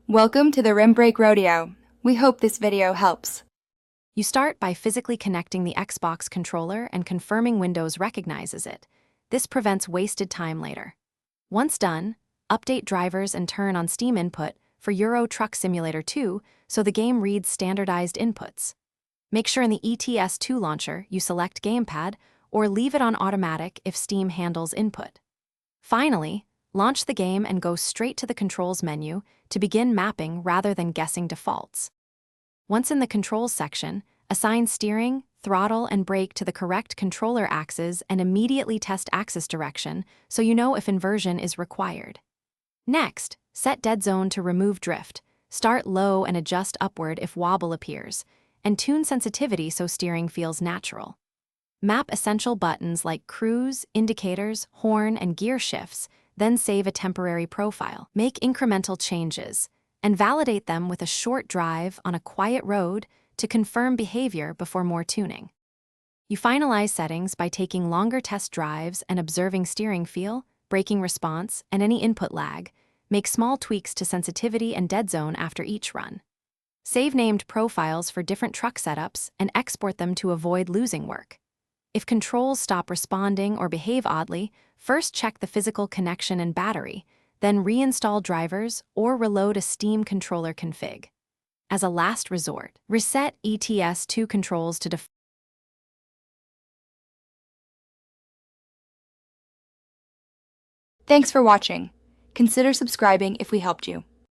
Welcome to the Rim Break Rodeo. We hope this video helps. You start by physically connecting the Xbox controller and confirming Windows recognizes it. This prevents wasted time later. Once done, update drivers and turn on Steam input for Euro Truck Simulator 2 so the game reads standardized inputs. Make sure in the ETS2 launcher you select Gamepad or leave it on automatic if Steam handles input. Finally, launch the game and go straight to the controls menu to begin mapping rather than guessing defaults. Once in the controls section, assign steering, throttle, and brake to the correct controller axes and immediately test axis direction so you know if inversion is required. Next, set dead zone to remove drift, start low and adjust upward if wobble appears, and tune sensitivity so steering feels natural. Map essential buttons like cruise, indicators, horn, and gear shifts, then save a temporary profile. Make incremental changes, and validate them with a short drive on a quiet road to confirm behavior before more tuning. You finalize settings by taking longer test drives and observing steering feel, braking response, and any input lag. Make small tweaks to sensitivity and dead zone after each run. Save named profiles for different truck setups and export them to avoid losing work. If controls stop responding or behave oddly, first check the physical connection and battery, then reinstall drivers or reload a Steam controller config. As a last resort, reset ETS2 controls to default. Thanks for watching. Consider subscribing if we helped you.